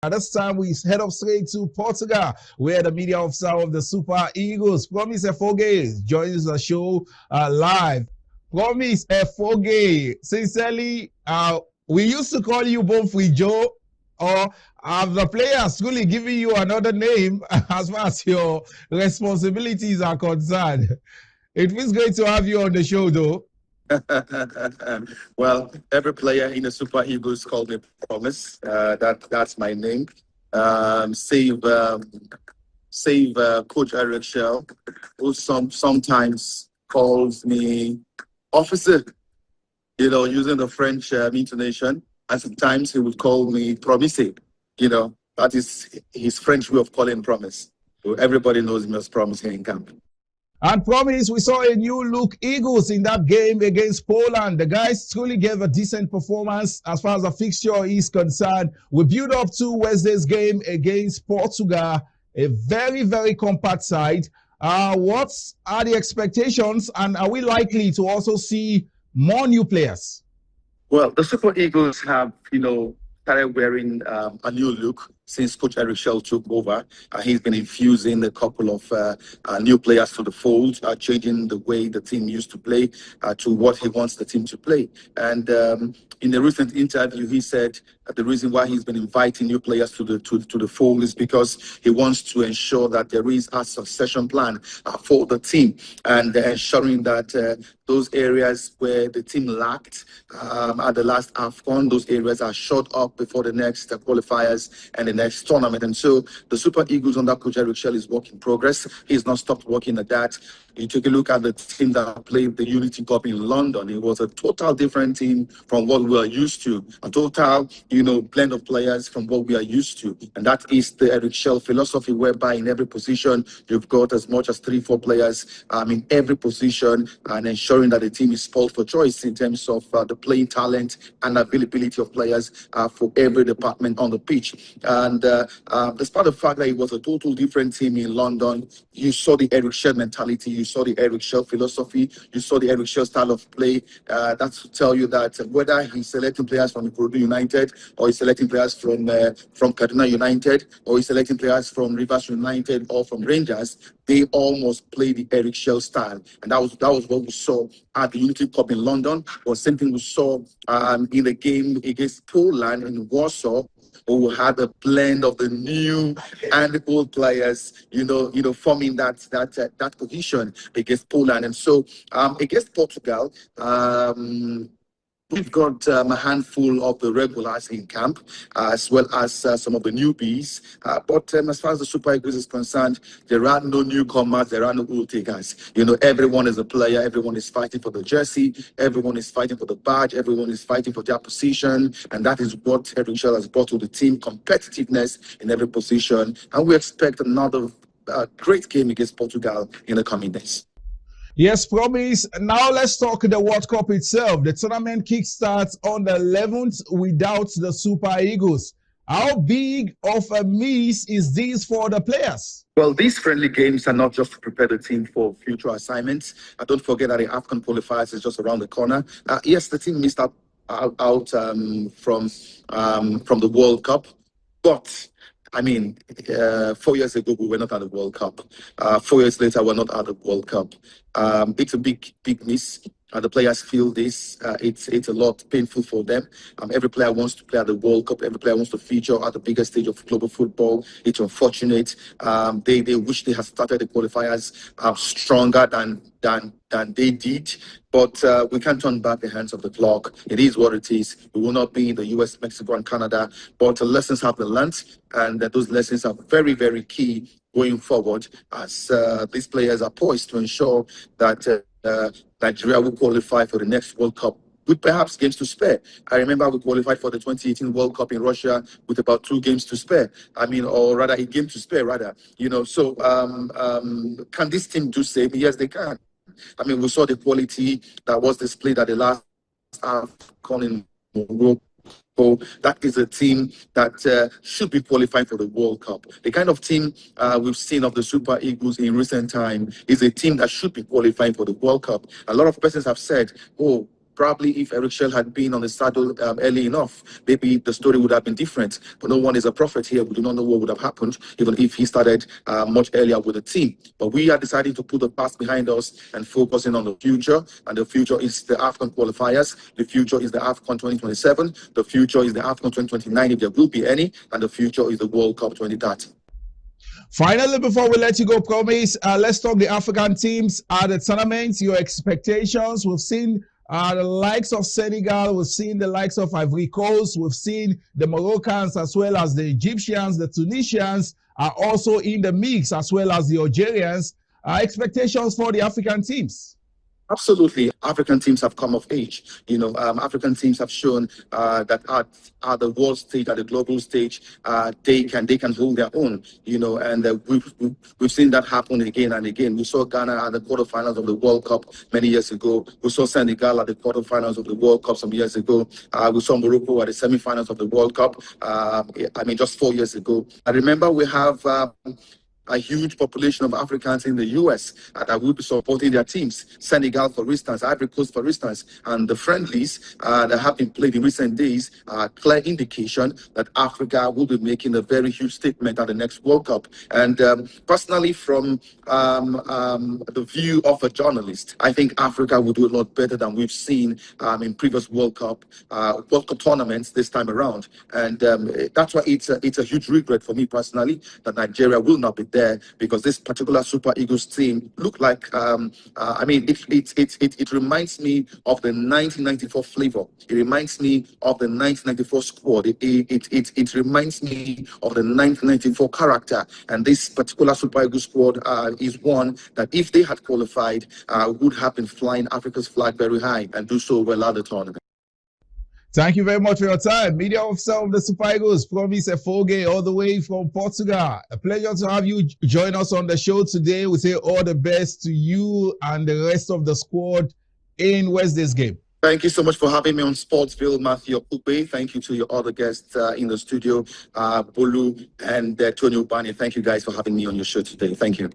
At this time, we head up straight to Portugal, where the media officer of the Super Eagles, Promise Efoghe, joins the show live. Promise Efoghe, sincerely, we used to call you both with Joe, or have the players really giving you another name as far as your responsibilities are concerned? It feels great to have you on the show, though. Well, every player in the Super Eagles called me Promise. That's my name. Save Coach Eric Shell, who sometimes calls me Officer. Using the French intonation. And sometimes he would call me Promise. That is his French way of calling Promise. So everybody knows me as Promise here in camp. And Promise, we saw a new look Eagles in that game against Poland. The guys truly gave a decent performance as far as the fixture is concerned. We build up to Wednesday's game against Portugal, a very, very compact side. What are the expectations, and are we likely to also see more new players? Well, the Super Eagles have, started wearing a new look since Coach Eric Shell took over. He's been infusing a couple of new players to the fold, changing the way the team used to play to what he wants the team to play. And in a recent interview, he said the reason why he's been inviting new players to the fold is because he wants to ensure that there is a succession plan for the team, and ensuring that those areas where the team lacked at the last AFCON, those areas are shot up before the next qualifiers and the next tournament. And so the Super Eagles under Coach Eric Shell is work in progress. He's not stopped working at that. You take a look at the team that played the Unity Cup in London. It was a total different team from what we are used to. A total, blend of players from what we are used to. And that is the Eric Shell philosophy, whereby in every position, you've got as much as 3-4 players in every position, and ensuring that the team is spoiled for choice in terms of the playing talent and availability of players for every department on the pitch. And despite the fact that it was a total different team in London, you saw the Eric Shell mentality, you saw the Eric Shell philosophy, you saw the Eric Shell style of play. That's to tell you that whether he's selecting players from Ikorodu United, or he's selecting players from Kaduna United, or he's selecting players from Rivers United or from Rangers, they almost play the Eric Shell style. And that was what we saw at the Unity Cup in London, or something we saw in the game against Poland in Warsaw, who had a blend of the new and the old players, forming that cohesion against Poland. And so against Portugal, we've got a handful of the regulars in camp, as well as some of the newbies. But as far as the Super Eagles is concerned, there are no newcomers, there are no old takers. Everyone is a player, everyone is fighting for the jersey, everyone is fighting for the badge, everyone is fighting for their position. And that is what Eric Shell has brought to the team, competitiveness in every position. And we expect another great game against Portugal in the coming days. Yes, Promise. Now let's talk the World Cup itself. The tournament kickstarts on the 11th without the Super Eagles. How big of a miss is this for the players? Well, these friendly games are not just to prepare the team for future assignments. Don't forget that the AFCON qualifiers is just around the corner. Yes, the team missed out from the World Cup, but 4 years ago, we were not at the World Cup. 4 years later, we're not at the World Cup. It's a big miss. The players feel this. It's a lot painful for them. Every player wants to play at the World Cup. Every player wants to feature at the biggest stage of global football. It's unfortunate. They wish they had started the qualifiers stronger than they did. But we can't turn back the hands of the clock. It is what it is. We will not be in the US, Mexico, and Canada. But the lessons have been learned, and those lessons are very, very key going forward, as these players are poised to ensure that Nigeria will qualify for the next World Cup with perhaps games to spare. I remember we qualified for the 2018 World Cup in Russia with about 2 games to spare. Or rather a game to spare, rather. So can this team do same? Yes, they can. We saw the quality that was displayed at the last AFCON in Morocco. That is a team that should be qualifying for the World Cup. The kind of team we've seen of the Super Eagles in recent time is a team that should be qualifying for the World Cup. A lot of persons have said, Probably if Eric Shell had been on the saddle early enough, maybe the story would have been different. But no one is a prophet here. We do not know what would have happened, even if he started much earlier with the team. But we are deciding to put the past behind us and focusing on the future. And the future is the AFCON qualifiers. The future is the AFCON 2027. The future is the AFCON 2029, if there will be any. And the future is the World Cup 2030. Finally, before we let you go, Promise, let's talk the African teams at the tournament, your expectations. We've seen the likes of Senegal, we've seen the likes of Ivory Coast, we've seen the Moroccans as well as the Egyptians, the Tunisians are also in the mix as well as the Algerians. Expectations for the African teams? Absolutely. African teams have come of age. African teams have shown that at the world stage, at the global stage, they can hold their own, and we've seen that happen again and again. We saw Ghana at the quarterfinals of the World Cup many years ago. We saw Senegal at the quarterfinals of the World Cup some years ago. We saw Morocco at the semifinals of the World Cup, just 4 years ago. I remember we have a huge population of Africans in the US that will be supporting their teams. Senegal, for instance, Ivory Coast, for instance, and the friendlies that have been played in recent days are a clear indication that Africa will be making a very huge statement at the next World Cup. And personally, from the view of a journalist, I think Africa will do a lot better than we've seen in previous World Cup tournaments this time around. And that's why it's a huge regret for me personally that Nigeria will not be there, because this particular Super Eagles team look like it reminds me of the 1994 flavor. It reminds me of the 1994 squad. It reminds me of the 1994 character. And this particular Super Eagles squad is one that, if they had qualified, would have been flying Africa's flag very high and do so well at the tournament. Thank you very much for your time. Media officer of the Super Eagles, Promise Efoghe, all the way from Portugal. A pleasure to have you join us on the show today. We say all the best to you and the rest of the squad in Wednesday's game. Thank you so much for having me on Sportsville, Matthew Okube. Thank you to your other guests in the studio, Bolu and Tony Ubani. Thank you guys for having me on your show today. Thank you.